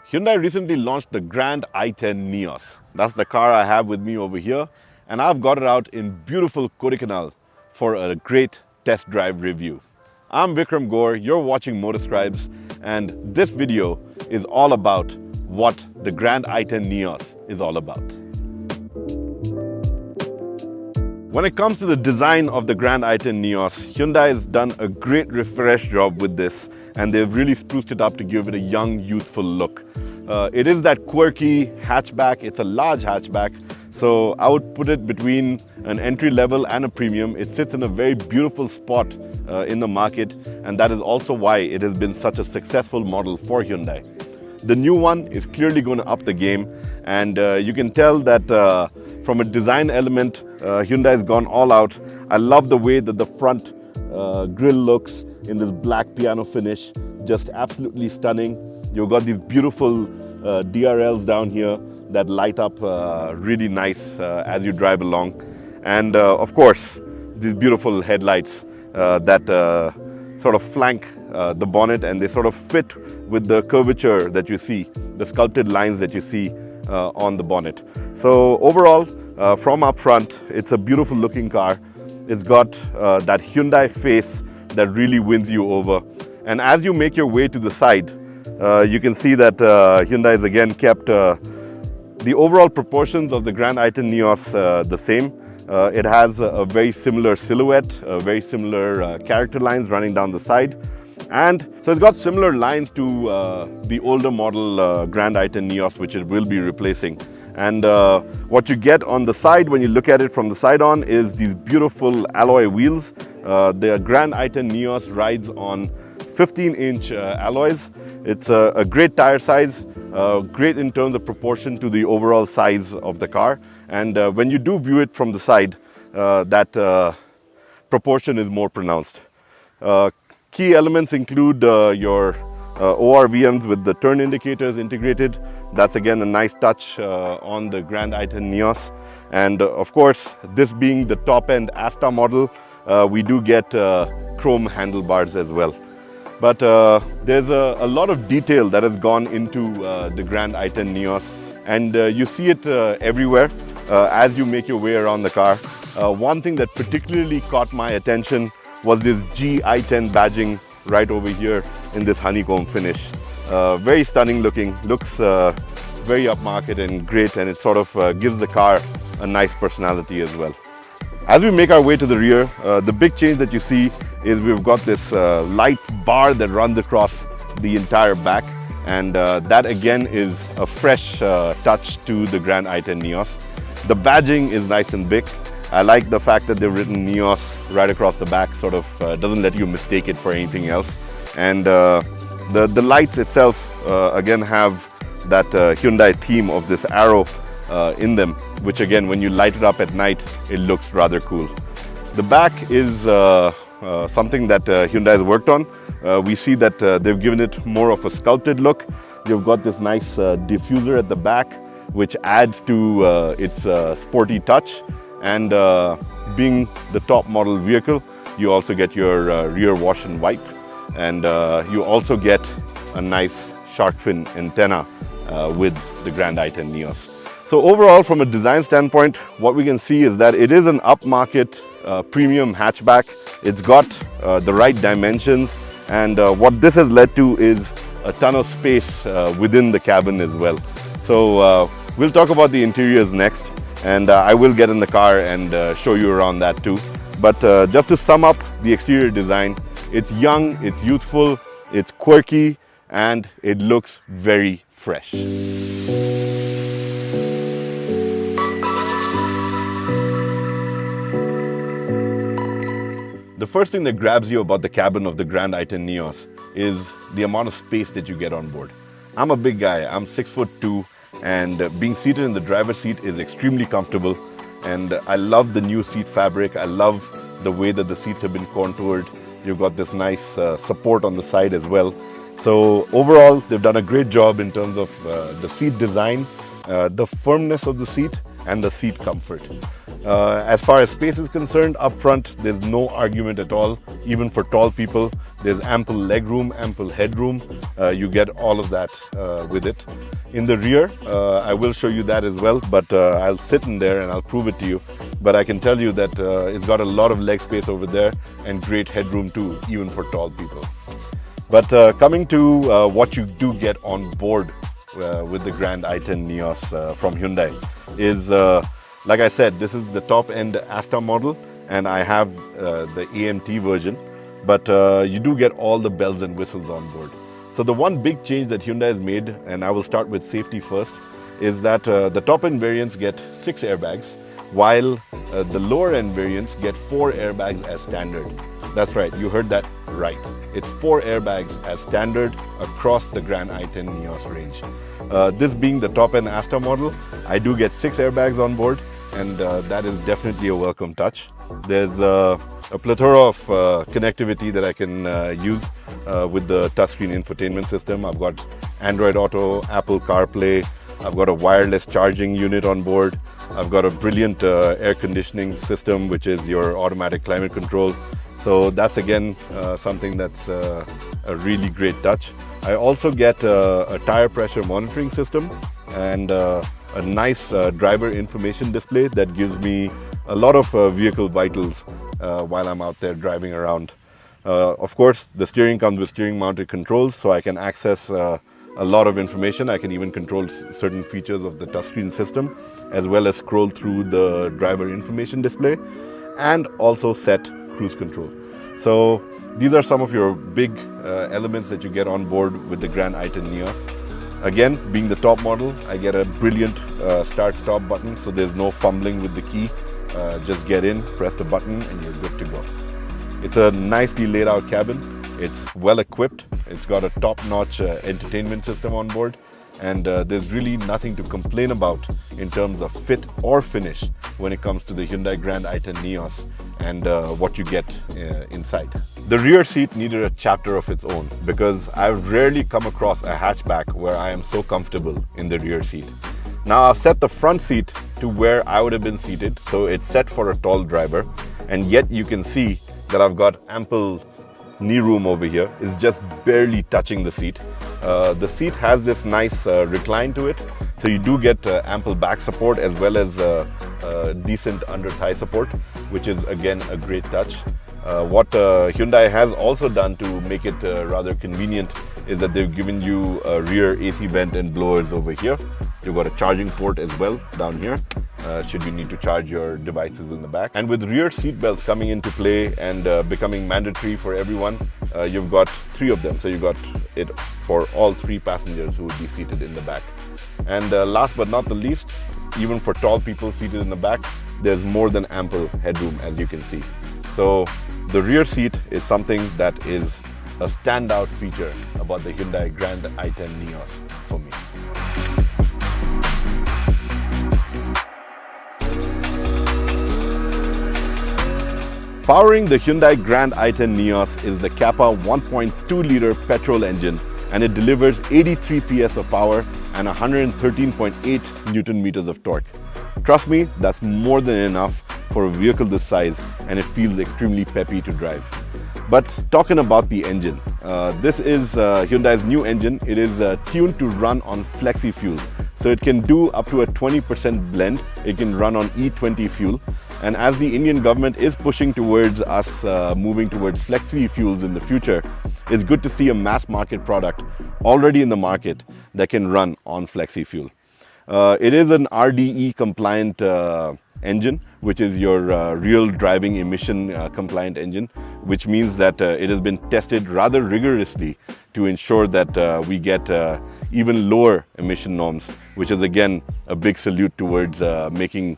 Hyundai recently launched the Grand i10 Nios. That's the car I have with me over here, and I've got it out in beautiful Kodaikanal for a great test drive review. I'm Vikram Gore, you're watching MotorScribes, and this video is all about what the Grand i10 Nios is all about. When it comes to the design of the Grand i10 Nios, Hyundai has done a great refresh job with this, and they've really spruced it up to give it a young, youthful look. It is that quirky hatchback. It's a large hatchback, so I would put it between an entry level and a premium. It sits in a very beautiful spot in the market, and that is also why it has been such a successful model for Hyundai. The new one is clearly going to up the game, and you can tell that from a design element, Hyundai has gone all out. I love the way that the front grille looks in this black piano finish, just absolutely stunning. You've got these beautiful DRLs down here that light up really nice as you drive along. And of course, these beautiful headlights that sort of flank the bonnet, and they sort of fit with the curvature that you see, the sculpted lines that you see on the bonnet. So overall, from up front, it's a beautiful looking car. It's got that Hyundai face that really wins you over. And as you make your way to the side, you can see that Hyundai has again kept the overall proportions of the Grand i10 Nios the same. It has a very similar silhouette, very similar character lines running down the side. And so it's got similar lines to the older model Grand i10 Nios, which it will be replacing. And what you get on the side when you look at it from the side on is these beautiful alloy wheels. The Grand i10 Nios rides on 15-inch alloys. It's a great tire size, great in terms of proportion to the overall size of the car. And when you do view it from the side, that proportion is more pronounced. Key elements include your ORVMs with the turn indicators integrated. That's again a nice touch on the Grand i10 Nios. And of course, this being the top-end Asta model, we do get chrome handlebars as well. But there's a lot of detail that has gone into the Grand i10 Nios, and you see it everywhere as you make your way around the car. One thing that particularly caught my attention was this i10 badging right over here in this honeycomb finish. Very stunning looking, looks very upmarket and great, and it sort of gives the car a nice personality as well. As we make our way to the rear, the big change that you see is we've got this light bar that runs across the entire back, and that again is a fresh touch to the Grand i10 Nios. The badging is nice and big. I like the fact that they've written Nios right across the back, sort of doesn't let you mistake it for anything else. And the lights itself again have that Hyundai theme of this arrow in them, which again, when you light it up at night, it looks rather cool. The back is something that Hyundai has worked on. We see that they've given it more of a sculpted look. You've got this nice diffuser at the back, which adds to its sporty touch. And being the top model vehicle, you also get your rear wash and wipe, and you also get a nice shark fin antenna with the Grand i10 Nios. So overall, from a design standpoint, what we can see is that it is an upmarket premium hatchback. It's got the right dimensions, and what this has led to is a ton of space within the cabin as well. So we'll talk about the interiors next, and I will get in the car and show you around that too. But just to sum up the exterior design, it's young, it's youthful, it's quirky, and it looks very fresh. The first thing that grabs you about the cabin of the Grand i10 Nios is the amount of space that you get on board. I'm a big guy, I'm 6'2", and being seated in the driver's seat is extremely comfortable. And I love the new seat fabric. I love the way that the seats have been contoured. You've got this nice support on the side as well. So overall, they've done a great job in terms of the seat design, the firmness of the seat, and the seat comfort. As far as space is concerned, up front, there's no argument at all. Even for tall people, There's ample legroom, ample headroom. You get all of that with it. In the rear, I will show you that as well, but I'll sit in there and I'll prove it to you. But I can tell you that it's got a lot of leg space over there and great headroom too, even for tall people. But coming to what you do get on board with the Grand i10 Nios from Hyundai is, like I said, this is the top end Asta model, and I have the AMT version, but you do get all the bells and whistles on board. So the one big change that Hyundai has made, and I will start with safety first, is that the top end variants get 6 airbags, while the lower end variants get 4 airbags as standard. That's right, you heard that right. It's 4 airbags as standard across the Grand i10 Nios range. This being the top end Asta model, I do get 6 airbags on board, and that is definitely a welcome touch. There's a plethora of connectivity that I can use with the touchscreen infotainment system. I've got Android Auto, Apple CarPlay, I've got a wireless charging unit on board, I've got a brilliant air conditioning system, which is your automatic climate control. So that's again something that's a really great touch. I also get a tire pressure monitoring system and a nice driver information display that gives me a lot of vehicle vitals while I'm out there driving around. Of course, the steering comes with steering mounted controls, so I can access a lot of information. I can even control certain features of the touchscreen system, as well as scroll through the driver information display and also set cruise control. So these are some of your big elements that you get on board with the Grand i10 Nios. Again, being the top model, I get a brilliant start-stop button, so there's no fumbling with the key. Just get in, press the button, and you're good to go. It's a nicely laid out cabin. It's well equipped. It's got a top-notch entertainment system on board, and there's really nothing to complain about in terms of fit or finish when it comes to the Hyundai Grand i10 Nios and what you get inside. The rear seat needed a chapter of its own because I've rarely come across a hatchback where I am so comfortable in the rear seat. Now I've set the front seat to where I would have been seated, so it's set for a tall driver, and yet you can see that I've got ample knee room over here. It's just barely touching the seat. The seat has this nice recline to it, so you do get ample back support as well as decent under thigh support, which is again a great touch. What Hyundai has also done to make it rather convenient is that they've given you a rear AC vent and blowers over here. You've got a charging port as well down here, should you need to charge your devices in the back. And with rear seat belts coming into play and becoming mandatory for everyone, you've got 3 of them. So you've got it for all 3 passengers who would be seated in the back. And last but not the least, even for tall people seated in the back, there's more than ample headroom, as you can see. So the rear seat is something that is a standout feature about the Hyundai Grand i10 Nios for me. Powering the Hyundai Grand i10 Nios is the Kappa 1.2-liter petrol engine, and it delivers 83 PS of power and 113.8 Newton meters of torque. Trust me, that's more than enough for a vehicle this size, and it feels extremely peppy to drive. But talking about the engine, this is Hyundai's new engine. It is tuned to run on flexi fuel, so it can do up to a 20% blend. It can run on E20 fuel. And as the Indian government is pushing towards us moving towards flexi fuels in the future, it's good to see a mass market product already in the market that can run on flexi fuel. It is an RDE compliant engine, which is your real driving emission compliant engine, which means that it has been tested rather rigorously to ensure that we get even lower emission norms, which is again a big salute towards making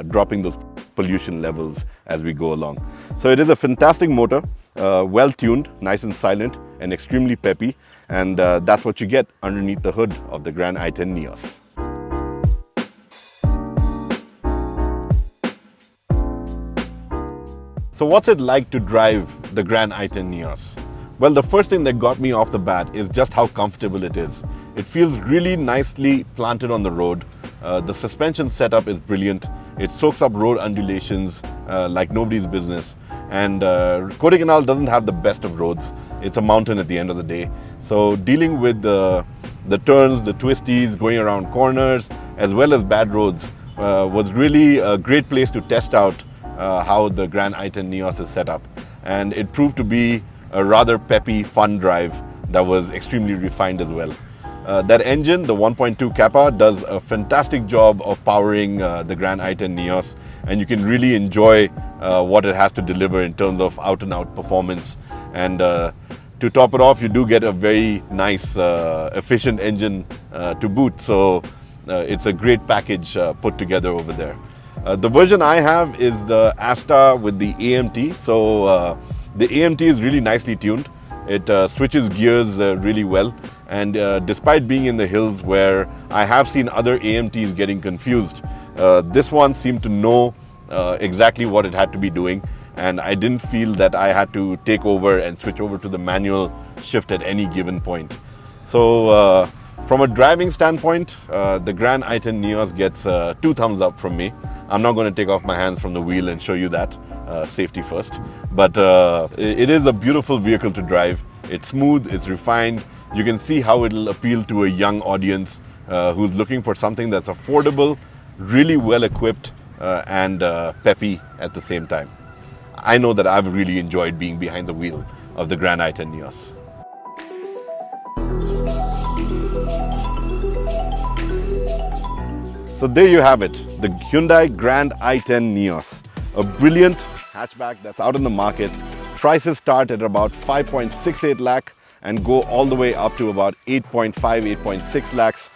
dropping those pollution levels as we go along. So it is a fantastic motor, well tuned, nice and silent, and extremely peppy, and that's what you get underneath the hood of the Grand i10 Nios. So what's it like to drive the Grand i10 Nios? Well, the first thing that got me off the bat is just how comfortable it is. It feels really nicely planted on the road. The suspension setup is brilliant. It soaks up road undulations like nobody's business. And Kodaikanal doesn't have the best of roads. It's a mountain at the end of the day. So dealing with the turns, the twisties, going around corners, as well as bad roads, was really a great place to test out how the Grand i10 Nios is set up. And it proved to be a rather peppy, fun drive that was extremely refined as well. That engine, the 1.2 Kappa, does a fantastic job of powering the Grand i10 Nios, and you can really enjoy what it has to deliver in terms of out-and-out performance. And to top it off, you do get a very nice, efficient engine to boot. So it's a great package put together over there. The version I have is the Asta with the AMT. So the AMT is really nicely tuned. It switches gears really well. And despite being in the hills where I have seen other AMTs getting confused, this one seemed to know exactly what it had to be doing. And I didn't feel that I had to take over and switch over to the manual shift at any given point. So from a driving standpoint, the Grand i10 Nios gets 2 thumbs up from me. I'm not going to take off my hands from the wheel and show you that, safety first. But it is a beautiful vehicle to drive. It's smooth, it's refined. You can see how it'll appeal to a young audience who's looking for something that's affordable, really well equipped, and peppy at the same time. I know that I've really enjoyed being behind the wheel of the Grand i10 Nios. So there you have it, the Hyundai Grand i10 Nios, a brilliant hatchback that's out in the market. Prices start at about 5.68 lakh and go all the way up to about 8.5, 8.6 lakhs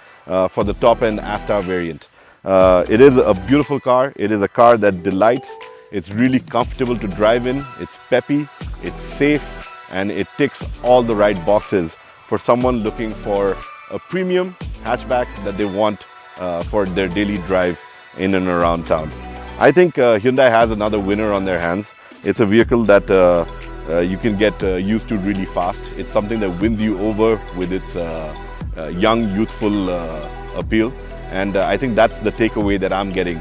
for the top end Asta variant. It is a beautiful car. It is a car that delights. It's really comfortable to drive in. It's peppy, it's safe, and it ticks all the right boxes for someone looking for a premium hatchback that they want for their daily drive in and around town. I think Hyundai has another winner on their hands. It's a vehicle that you can get used to really fast. It's something that wins you over with its young, youthful appeal. And I think that's the takeaway that I'm getting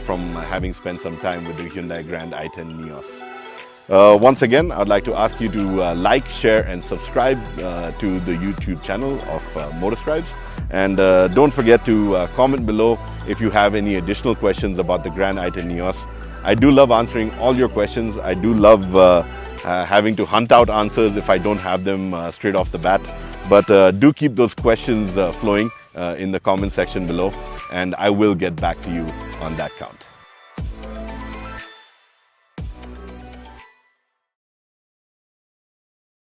from having spent some time with the Hyundai Grand i10 Nios. Once again, I'd like to ask you to like, share and subscribe to the YouTube channel of MotorScribes. And don't forget to comment below if you have any additional questions about the Grand i10 Nios. I do love answering all your questions. I do love having to hunt out answers if I don't have them straight off the bat. But do keep those questions flowing in the comment section below, and I will get back to you on that count.